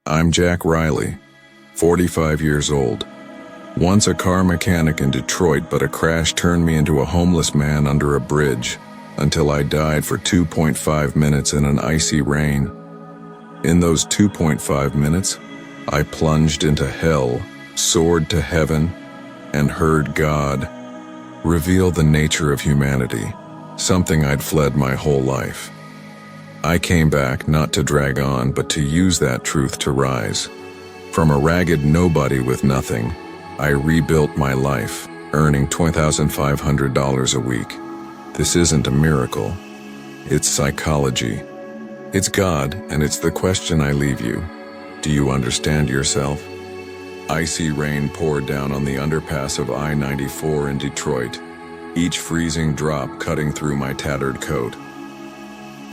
I'm Jack Riley, 45 years old. Once a car mechanic in Detroit, but a crash turned me into a homeless man under a bridge until I died for 2.5 minutes in an icy rain. In those 2.5 minutes, I plunged into hell, soared to heaven, and heard God reveal the nature of humanity, something I'd fled my whole life. I came back not to drag on, but to use that truth to rise. From a ragged nobody with nothing, I rebuilt my life, earning $2,500 a week. This isn't a miracle. It's psychology. It's God, and it's the question I leave you. Do you understand yourself? Icy rain poured down on the underpass of I-94 in Detroit, each freezing drop cutting through my tattered coat.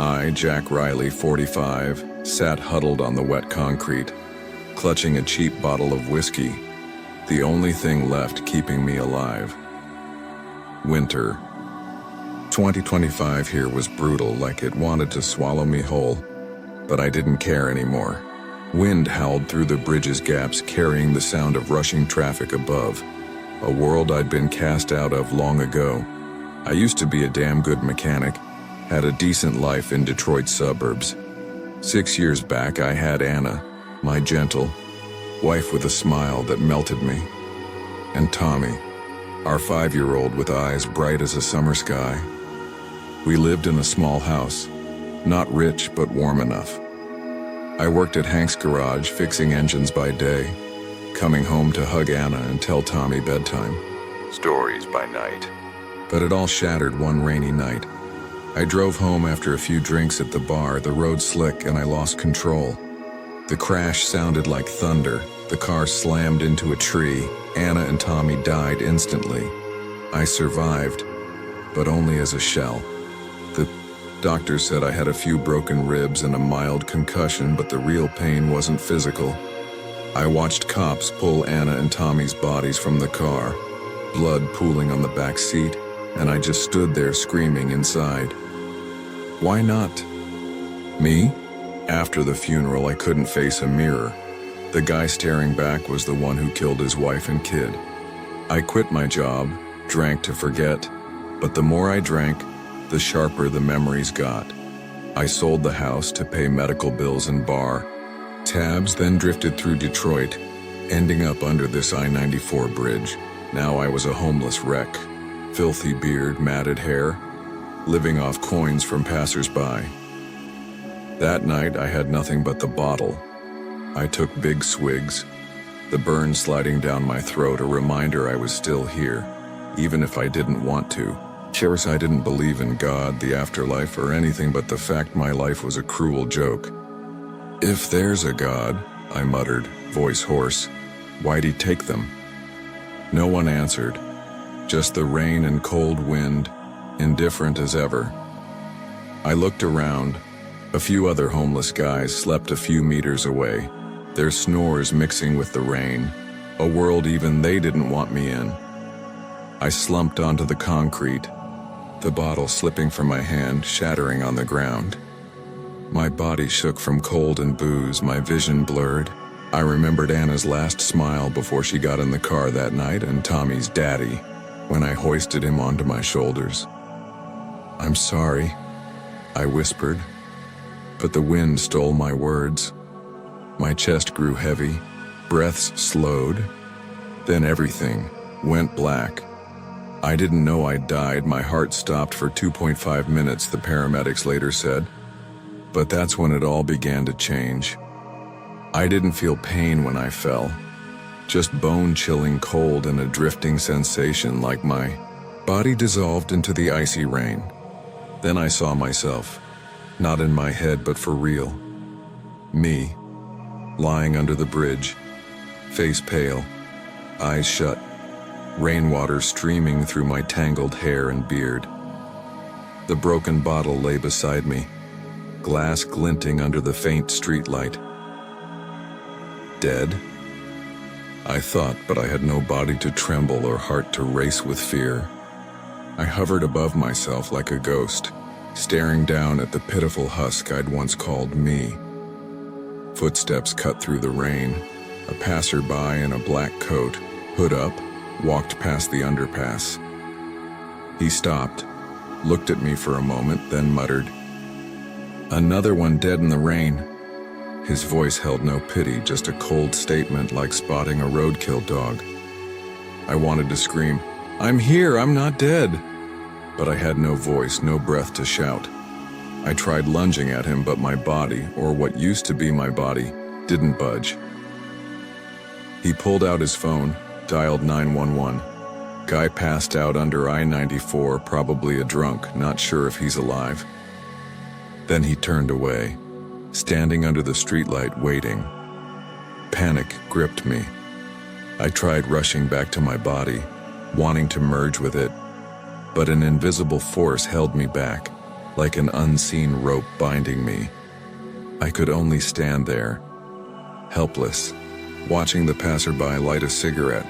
I, Jack Riley, 45, sat huddled on the wet concrete, clutching a cheap bottle of whiskey, the only thing left keeping me alive. Winter. 2025 here was brutal, like it wanted to swallow me whole, but I didn't care anymore. Wind howled through the bridge's gaps, carrying the sound of rushing traffic above, a world I'd been cast out of long ago. I used to be a damn good mechanic, had a decent life in Detroit's suburbs. 6 years back, I had Anna, my gentle wife with a smile that melted me, and Tommy, our 5-year-old with eyes bright as a summer sky. We lived in a small house, not rich but warm enough. I worked at Hank's garage, fixing engines by day, coming home to hug Anna and tell Tommy bedtime stories by night. But it all shattered one rainy night. I drove home after a few drinks at the bar, the road slick, and I lost control. The crash sounded like thunder. The car slammed into a tree. Anna and Tommy died instantly. I survived, but only as a shell. The doctor said I had a few broken ribs and a mild concussion, but the real pain wasn't physical. I watched cops pull Anna and Tommy's bodies from the car, blood pooling on the back seat, and I just stood there screaming inside. Why not me? After the funeral, I couldn't face a mirror. The guy staring back was the one who killed his wife and kid. I quit my job, drank to forget, but the more I drank, the sharper the memories got. I sold the house to pay medical bills and bar tabs, then drifted through Detroit, ending up under this I-94 bridge. Now I was a homeless wreck, filthy beard, matted hair, living off coins from passers-by. That night I had nothing but the bottle. I took big swigs, the burn sliding down my throat, a reminder I was still here, even if I didn't want to. Cheers, I didn't believe in God, the afterlife, or anything but the fact my life was a cruel joke. If there's a God, I muttered, voice hoarse, why'd he take them? No one answered, just the rain and cold wind, indifferent as ever. I looked around. A few other homeless guys slept a few meters away, their snores mixing with the rain, a world even they didn't want me in. I slumped onto the concrete, the bottle slipping from my hand, shattering on the ground. My body shook from cold and booze, my vision blurred. I remembered Anna's last smile before she got in the car that night, and Tommy's daddy when I hoisted him onto my shoulders. I'm sorry, I whispered, but the wind stole my words. My chest grew heavy, breaths slowed, then everything went black. I didn't know I'd died. My heart stopped for 2.5 minutes, the paramedics later said. But that's when it all began to change. I didn't feel pain when I fell, just bone-chilling cold and a drifting sensation like my body dissolved into the icy rain. Then I saw myself, not in my head but for real. Me, lying under the bridge, face pale, eyes shut, rainwater streaming through my tangled hair and beard. The broken bottle lay beside me, glass glinting under the faint streetlight. Dead? I thought, but I had no body to tremble or heart to race with fear. I hovered above myself like a ghost, staring down at the pitiful husk I'd once called me. Footsteps cut through the rain. A passerby in a black coat, hood up, walked past the underpass. He stopped, looked at me for a moment, then muttered, "Another one dead in the rain." His voice held no pity, just a cold statement like spotting a roadkill dog. I wanted to scream, "I'm here, I'm not dead!" But I had no voice, no breath to shout. I tried lunging at him, but my body, or what used to be my body, didn't budge. He pulled out his phone, dialed 911. Guy passed out under I-94, probably a drunk, not sure if he's alive. Then he turned away, standing under the streetlight waiting. Panic gripped me. I tried rushing back to my body, wanting to merge with it, but an invisible force held me back, like an unseen rope binding me. I could only stand there, helpless, watching the passerby light a cigarette,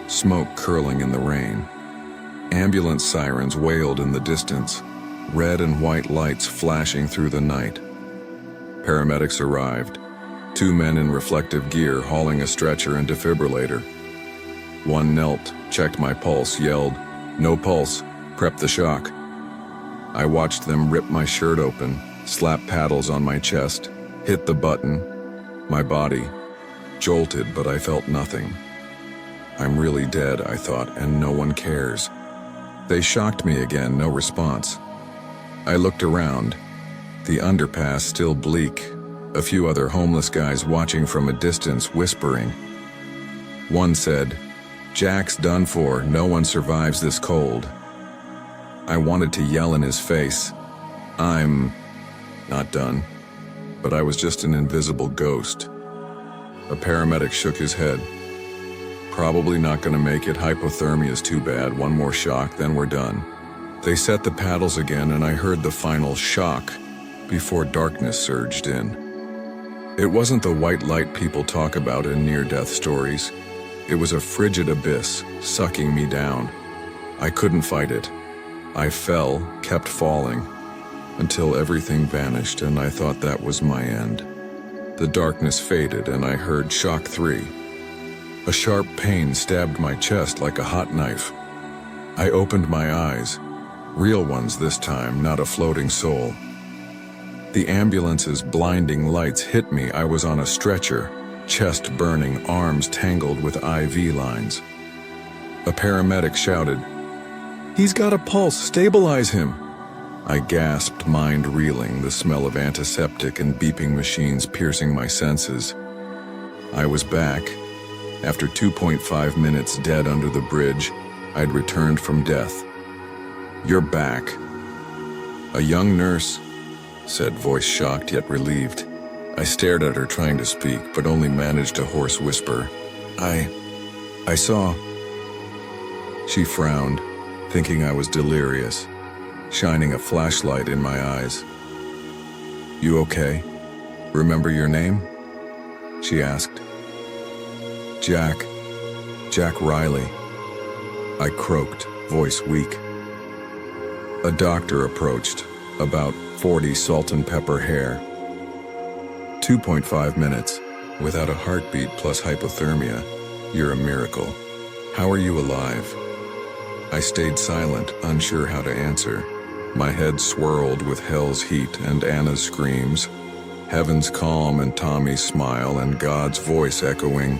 smoke curling in the rain. Ambulance sirens wailed in the distance, red and white lights flashing through the night. Paramedics arrived, 2 men in reflective gear hauling a stretcher and defibrillator. One knelt, checked my pulse, yelled, "No pulse, prep the shock." I watched them rip my shirt open, slap paddles on my chest, hit the button. My body jolted, but I felt nothing. I'm really dead, I thought, and no one cares. They shocked me again, no response. I looked around, the underpass still bleak, a few other homeless guys watching from a distance, whispering. One said, "Jack's done for, no one survives this cold." I wanted to yell in his face, "I'm not done," but I was just an invisible ghost. A paramedic shook his head. "Probably not gonna make it, hypothermia's too bad, one more shock, then we're done." They set the paddles again and I heard the final shock before darkness surged in. It wasn't the white light people talk about in near-death stories. It was a frigid abyss, sucking me down. I couldn't fight it. I fell, kept falling, until everything vanished and I thought that was my end. The darkness faded and I heard shock 3. A sharp pain stabbed my chest like a hot knife. I opened my eyes, real ones this time, not a floating soul. The ambulance's blinding lights hit me. I was on a stretcher, chest burning, arms tangled with IV lines. A paramedic shouted, "He's got a pulse, stabilize him." I gasped, mind reeling, the smell of antiseptic and beeping machines piercing my senses. I was back. After 2.5 minutes dead under the bridge, I'd returned from death. "You're back." "A young nurse," said, voice shocked yet relieved. I stared at her trying to speak, but only managed a hoarse whisper. I saw." She frowned, thinking I was delirious, shining a flashlight in my eyes. "You okay? Remember your name?" she asked. Jack Riley." I croaked, voice weak. A doctor approached, about 40 salt and pepper hair. 2.5 minutes, without a heartbeat plus hypothermia. You're a miracle. How are you alive? I stayed silent, unsure how to answer. My head swirled with hell's heat and Anna's screams, heaven's calm and Tommy's smile, and God's voice echoing,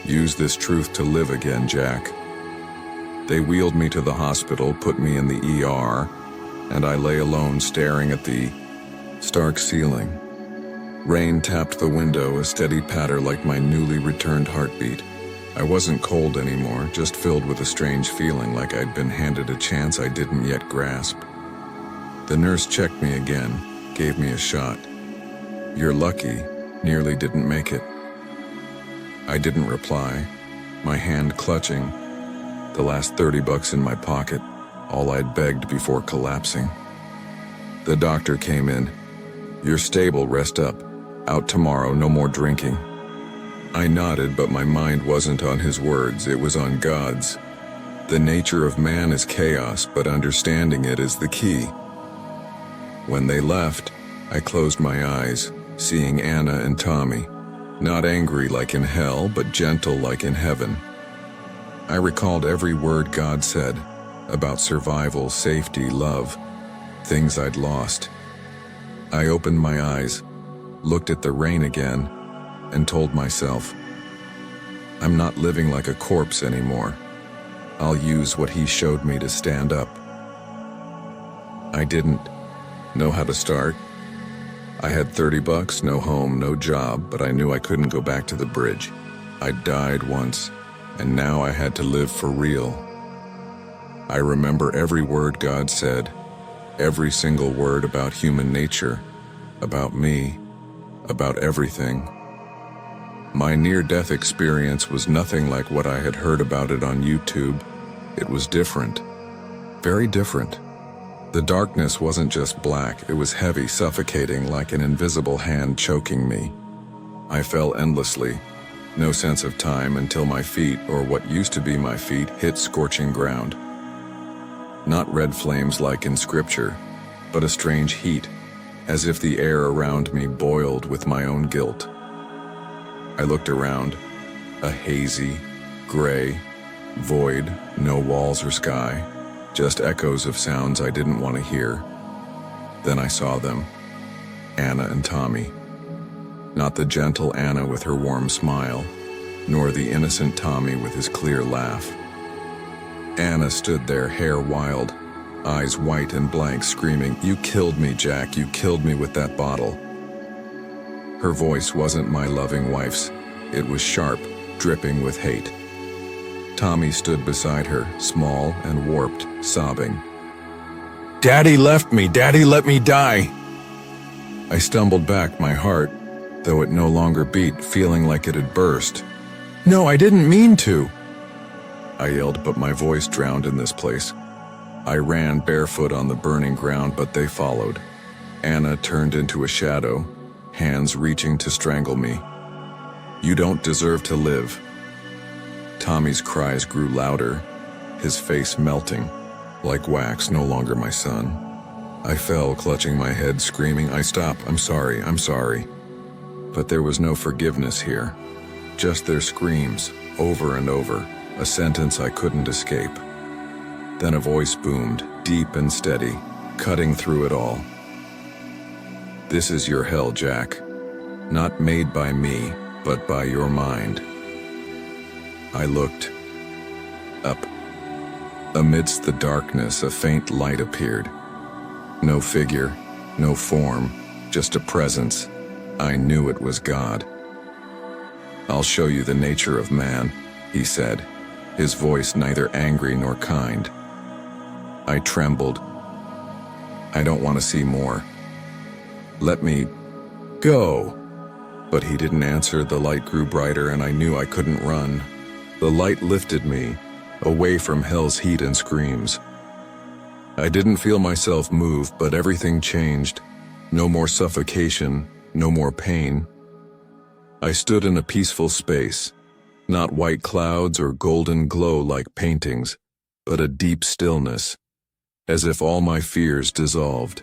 "Use this truth to live again, Jack." They wheeled me to the hospital, put me in the ER, and I lay alone staring at the stark ceiling. Rain tapped the window, a steady patter like my newly returned heartbeat. I wasn't cold anymore, just filled with a strange feeling like I'd been handed a chance I didn't yet grasp. The nurse checked me again, gave me a shot. "You're lucky, nearly didn't make it." I didn't reply, my hand clutching, the last $30 in my pocket, all I'd begged before collapsing. The doctor came in. "You're stable, rest up. Out tomorrow, no more drinking." I nodded, but my mind wasn't on his words, it was on God's. The nature of man is chaos, but understanding it is the key. When they left, I closed my eyes, seeing Anna and Tommy, not angry like in hell, but gentle like in heaven. I recalled every word God said about survival, safety, love, things I'd lost. I opened my eyes, looked at the rain again, and told myself, I'm not living like a corpse anymore. I'll use what he showed me to stand up. I didn't know how to start. I had $30, no home, no job, but I knew I couldn't go back to the bridge. I'd died once, and now I had to live for real. I remember every word God said, every single word about human nature, about me, about everything. My near-death experience was nothing like what I had heard about it on YouTube. It was different, very different. The darkness wasn't just black, it was heavy, suffocating, like an invisible hand choking me. I fell endlessly, no sense of time until my feet, or what used to be my feet, hit scorching ground. Not red flames like in scripture, but a strange heat, as if the air around me boiled with my own guilt. I looked around, a hazy, gray, void, no walls or sky, just echoes of sounds I didn't want to hear. Then I saw them, Anna and Tommy. Not the gentle Anna with her warm smile, nor the innocent Tommy with his clear laugh. Anna stood there, hair wild, eyes white and blank, screaming, "You killed me, Jack, you killed me with that bottle." Her voice wasn't my loving wife's. It was sharp, dripping with hate. Tommy stood beside her, small and warped, sobbing. "Daddy left me, Daddy let me die." I stumbled back, my heart, though it no longer beat, feeling like it had burst. "No, I didn't mean to," I yelled, but my voice drowned in this place. I ran barefoot on the burning ground, but they followed. Anna turned into a shadow, hands reaching to strangle me. "You don't deserve to live." Tommy's cries grew louder, his face melting, like wax, no longer my son. I fell, clutching my head, screaming, "Stop, I'm sorry, I'm sorry." But there was no forgiveness here, just their screams, over and over, a sentence I couldn't escape. Then a voice boomed, deep and steady, cutting through it all. "This is your hell, Jack. Not made by me, but by your mind." I looked up. Amidst the darkness, a faint light appeared. No figure, no form, just a presence. I knew it was God. "I'll show you the nature of man," he said, his voice neither angry nor kind. I trembled. "I don't want to see more. Let me go." But he didn't answer. The light grew brighter and I knew I couldn't run. The light lifted me, away from hell's heat and screams. I didn't feel myself move, but everything changed. No more suffocation, no more pain. I stood in a peaceful space, not white clouds or golden glow like paintings, but a deep stillness, as if all my fears dissolved.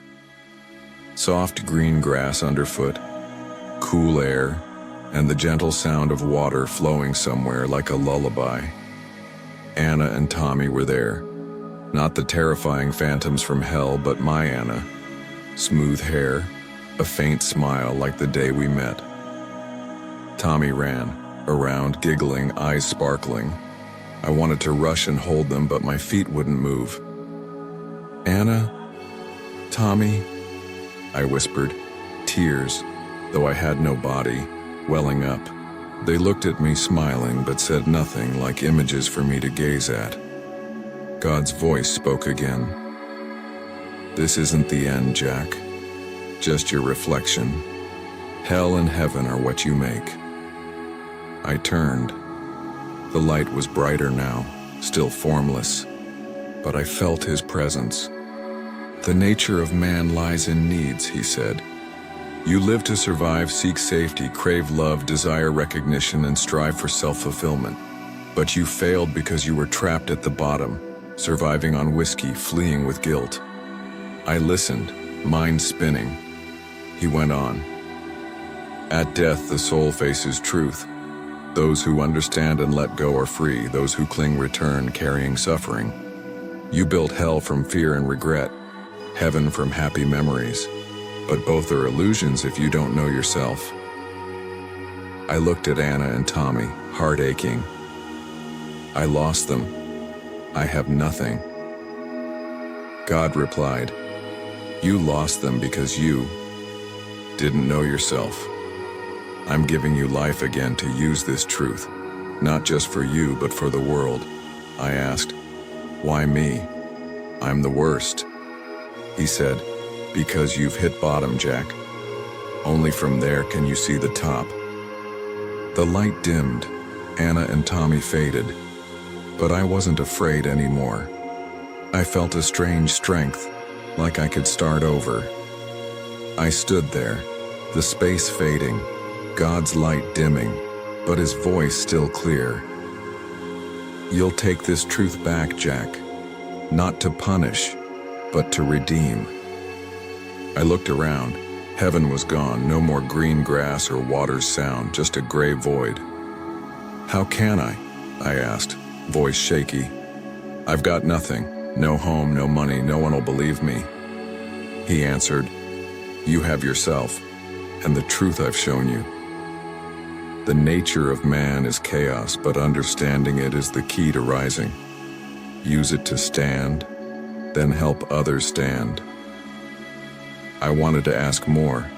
Soft green grass underfoot, cool air, and the gentle sound of water flowing somewhere like a lullaby. Anna and Tommy were there, not the terrifying phantoms from hell, but my Anna. Smooth hair, a faint smile like the day we met. Tommy ran around, giggling, eyes sparkling. I wanted to rush and hold them, but my feet wouldn't move. "Anna? Tommy?" I whispered, tears, though I had no body, welling up. They looked at me smiling, but said nothing, like images for me to gaze at. God's voice spoke again. "This isn't the end, Jack. Just your reflection. Hell and heaven are what you make." I turned. The light was brighter now, still formless, but I felt his presence. "The nature of man lies in needs," he said. "You live to survive, seek safety, crave love, desire recognition, and strive for self-fulfillment. But you failed because you were trapped at the bottom, surviving on whiskey, fleeing with guilt." I listened, mind spinning. He went on. At death, the soul faces truth. Those who understand and let go are free. Those who cling return, carrying suffering. You built hell from fear and regret, heaven from happy memories. But both are illusions if you don't know yourself. I looked at Anna and Tommy, heart aching. I lost them. I have nothing. God replied, you lost them because you didn't know yourself. I'm giving you life again to use this truth, not just for you, but for the world. I asked, why me? I'm the worst. He said, because you've hit bottom, Jack. Only from there can you see the top. The light dimmed, Anna and Tommy faded, but I wasn't afraid anymore. I felt a strange strength, like I could start over. I stood there, the space fading, God's light dimming, but his voice still clear. You'll take this truth back, Jack, not to punish, but to redeem. I looked around. Heaven was gone, no more green grass or water's sound, just a gray void. How can I asked, voice shaky. I've got nothing, no home, no money, no one will believe me. He answered, you have yourself, and the truth I've shown you. The nature of man is chaos, but understanding it is the key to rising. Use it to stand, then help others stand. I wanted to ask more,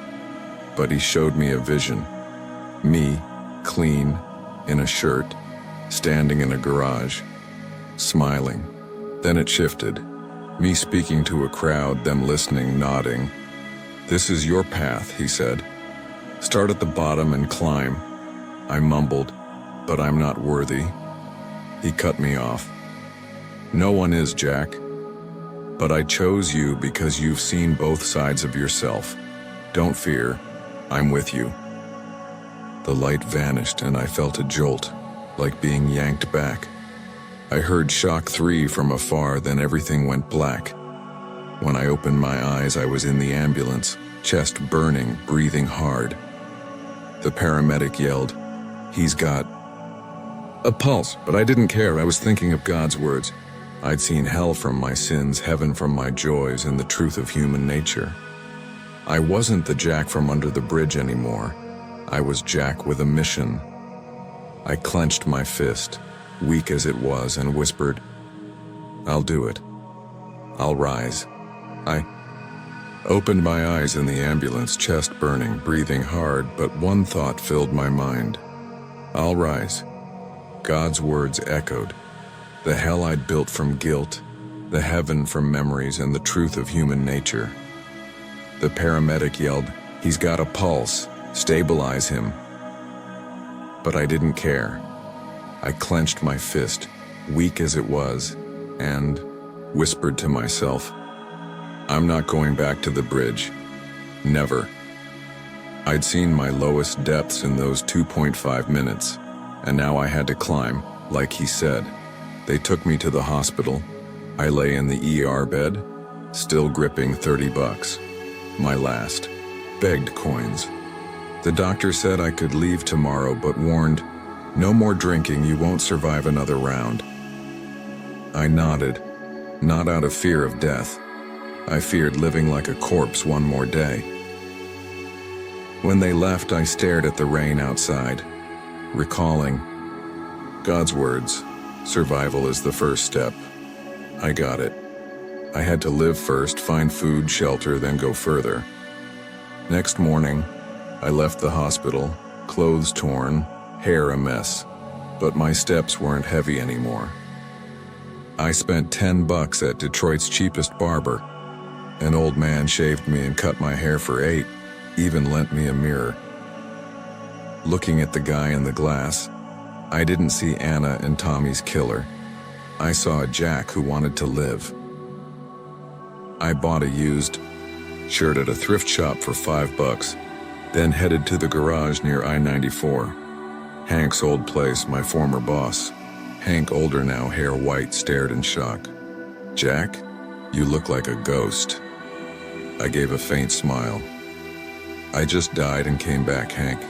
but he showed me a vision. Me, clean, in a shirt, standing in a garage, smiling. Then it shifted. Me speaking to a crowd, them listening, nodding. This is your path, he said. Start at the bottom and climb. I mumbled, but I'm not worthy. He cut me off. No one is, Jack. But I chose you because you've seen both sides of yourself. Don't fear, I'm with you. The light vanished and I felt a jolt, like being yanked back. I heard shock 3 from afar, then everything went black. When I opened my eyes, I was in the ambulance, chest burning, breathing hard. The paramedic yelled, he's got a pulse, but I didn't care. I was thinking of God's words. I'd seen hell from my sins, heaven from my joys, and the truth of human nature. I wasn't the Jack from under the bridge anymore. I was Jack with a mission. I clenched my fist, weak as it was, and whispered, I'll do it. I'll rise. I opened my eyes in the ambulance, chest burning, breathing hard, but one thought filled my mind. I'll rise. God's words echoed. The hell I'd built from guilt, the heaven from memories, and the truth of human nature. The paramedic yelled, he's got a pulse, stabilize him. But I didn't care. I clenched my fist, weak as it was, and whispered to myself, I'm not going back to the bridge. Never. I'd seen my lowest depths in those 2.5 minutes, and now I had to climb, like he said. They took me to the hospital. I lay in the ER bed, still gripping $30. My last. Begged coins. The doctor said I could leave tomorrow, but warned, no more drinking, you won't survive another round. I nodded, not out of fear of death. I feared living like a corpse one more day. When they left, I stared at the rain outside, recalling God's words, survival is the first step. I got it. I had to live first, find food, shelter, then go further. Next morning, I left the hospital, clothes torn, hair a mess, but my steps weren't heavy anymore. I spent $10 at Detroit's cheapest barber. An old man shaved me and cut my hair for $8, even lent me a mirror. Looking at the guy in the glass, I didn't see Anna and Tommy's killer. I saw a Jack who wanted to live. I bought a used shirt at a thrift shop for $5, then headed to the garage near I-94. Hank's old place, my former boss. Hank, older now, hair white, stared in shock. Jack, you look like a ghost. I gave a faint smile. I just died and came back, Hank.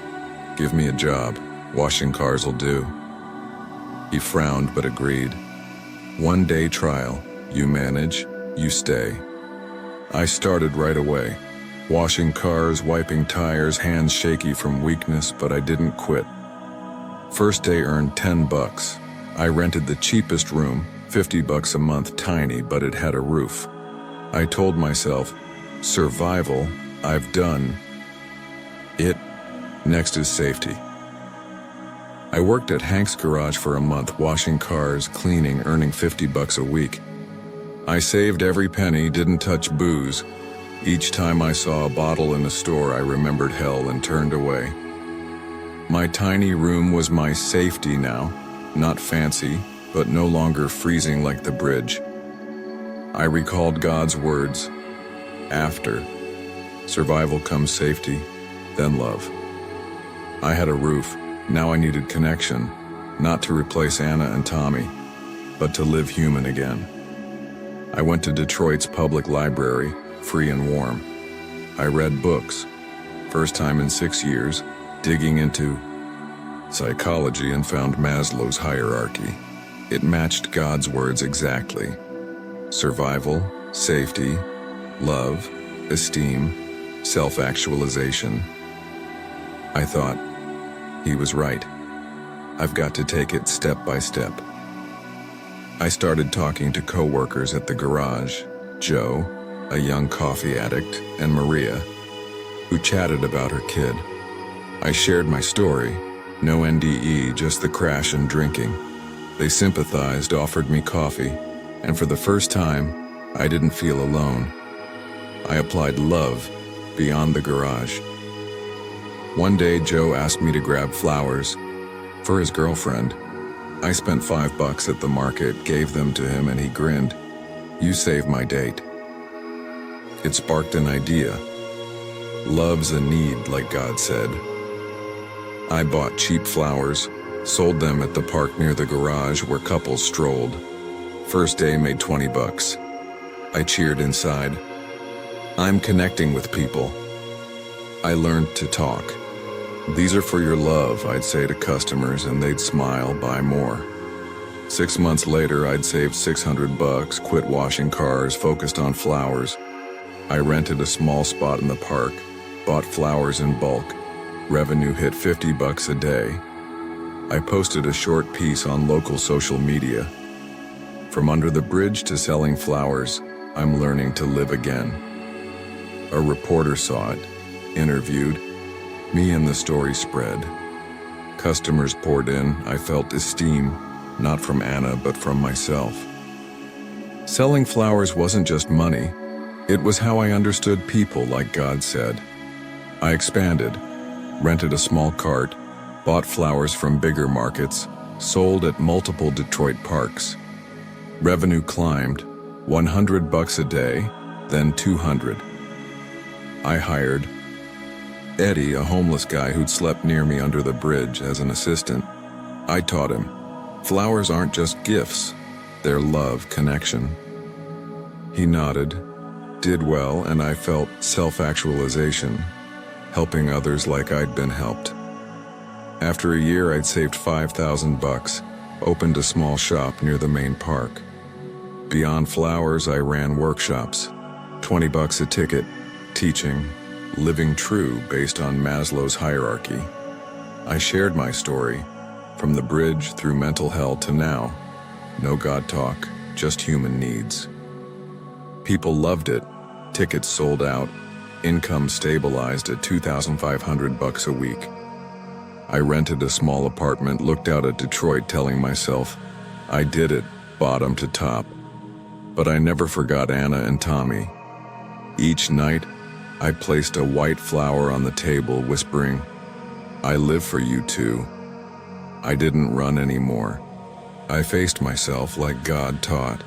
Give me a job. Washing cars'll do. He frowned but agreed. 1 day trial. You manage, you stay. I started right away. Washing cars, wiping tires, hands shaky from weakness, but I didn't quit. First day earned $10. I rented the cheapest room, $50 a month, tiny, but it had a roof. I told myself, survival, I've done it. Next is safety. I worked at Hank's garage for a month, washing cars, cleaning, earning $50 a week. I saved every penny, didn't touch booze. Each time I saw a bottle in a store, I remembered hell and turned away. My tiny room was my safety now, not fancy, but no longer freezing like the bridge. I recalled God's words, after survival comes safety, then love. I had a roof. Now I needed connection, not to replace Anna and Tommy, but to live human again. I went to Detroit's public library, free and warm. I read books, first time in 6 years, digging into psychology, and found Maslow's hierarchy. It matched God's words exactly. Survival, safety, love, esteem, self-actualization. I thought, he was right. I've got to take it step by step. I started talking to co-workers at the garage, Joe, a young coffee addict, and Maria, who chatted about her kid. I shared my story, no NDE, just the crash and drinking. They sympathized, offered me coffee, and for the first time, I didn't feel alone. I applied love beyond the garage. One day, Joe asked me to grab flowers for his girlfriend. I spent $5 at the market, gave them to him, and he grinned. You saved my date. It sparked an idea. Love's a need, like God said. I bought cheap flowers, sold them at the park near the garage where couples strolled. First day made $20. I cheered inside. I'm connecting with people. I learned to talk. These are for your love, I'd say to customers, and they'd smile, buy more. 6 months later, I'd saved $600, quit washing cars, focused on flowers. I rented a small spot in the park, bought flowers in bulk. Revenue hit $50 a day. I posted a short piece on local social media. From under the bridge to selling flowers, I'm learning to live again. A reporter saw it, interviewed me, and the story spread. Customers poured in. I felt esteem, not from Anna, but from myself. Selling flowers wasn't just money. It was how I understood people, like God said. I expanded, rented a small cart, bought flowers from bigger markets, sold at multiple Detroit parks. Revenue climbed, $100 a day, then $200. I hired Eddie, a homeless guy who'd slept near me under the bridge, as an assistant. I taught him, flowers aren't just gifts, they're love, connection. He nodded, did well, and I felt self-actualization, helping others like I'd been helped. After a year, I'd saved $5,000, opened a small shop near the main park. Beyond flowers, I ran workshops, $20 a ticket, teaching, living true based on Maslow's hierarchy. I shared my story, from the bridge through mental hell to now. No God talk, just human needs. People loved it. Tickets sold out. Income stabilized at $2,500 a week. I rented a small apartment, looked out at Detroit, telling myself, I did it, bottom to top. But I never forgot Anna and Tommy. Each night, I placed a white flower on the table, whispering, I live for you too. I didn't run anymore. I faced myself like God taught.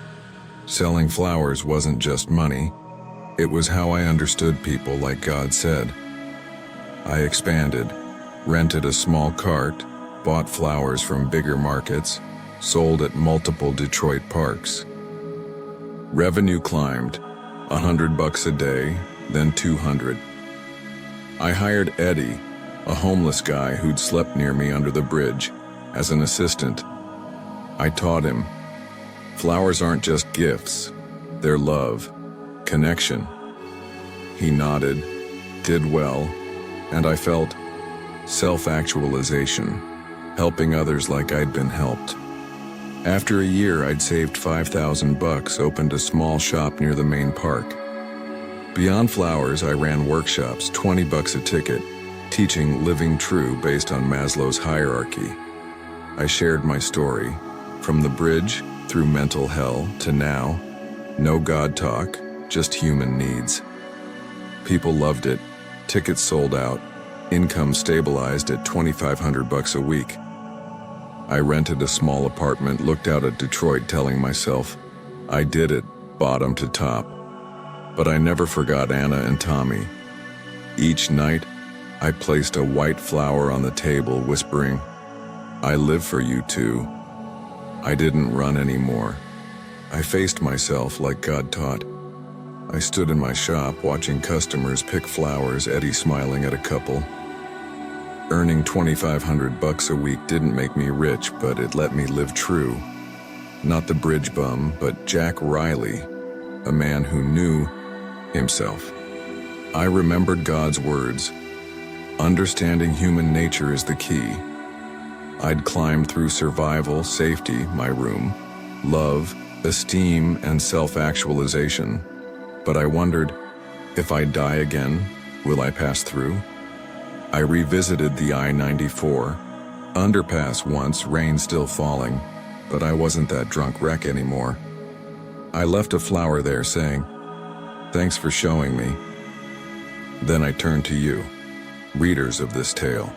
Selling flowers wasn't just money. It was how I understood people, like God said. I expanded, rented a small cart, bought flowers from bigger markets, sold at multiple Detroit parks. Revenue climbed, $100 a day, then $200. I hired Eddie, a homeless guy who'd slept near me under the bridge, as an assistant. I taught him, flowers aren't just gifts, they're love, connection. He nodded, did well, and I felt self-actualization, helping others like I'd been helped. After a year, I'd saved $5,000, opened a small shop near the main park. Beyond flowers, I ran workshops, $20 a ticket, teaching living true based on Maslow's hierarchy. I shared my story, from the bridge, through mental hell, to now, no God talk, just human needs. People loved it, tickets sold out, income stabilized at $2,500 a week. I rented a small apartment, looked out at Detroit, telling myself, I did it, bottom to top. But I never forgot Anna and Tommy. Each night, I placed a white flower on the table, whispering, I live for you too. I didn't run anymore. I faced myself like God taught. I stood in my shop, watching customers pick flowers, Eddie smiling at a couple. Earning $2,500 a week didn't make me rich, but it let me live true. Not the bridge bum, but Jack Riley, a man who knew himself. I remembered God's words. Understanding human nature is the key. I'd climbed through survival, safety, my room, love, esteem, and self-actualization. But I wondered, if I die again, will I pass through? I revisited the I-94 underpass once, rain still falling, but I wasn't that drunk wreck anymore. I left a flower there saying, thanks for showing me. Then I turned to you, readers of this tale.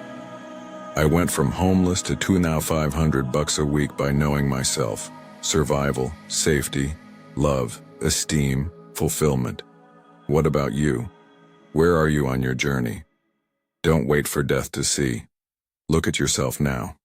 I went from homeless to $2,500 a week by knowing myself, survival, safety, love, esteem, fulfillment. What about you? Where are you on your journey? Don't wait for death to see. Look at yourself now.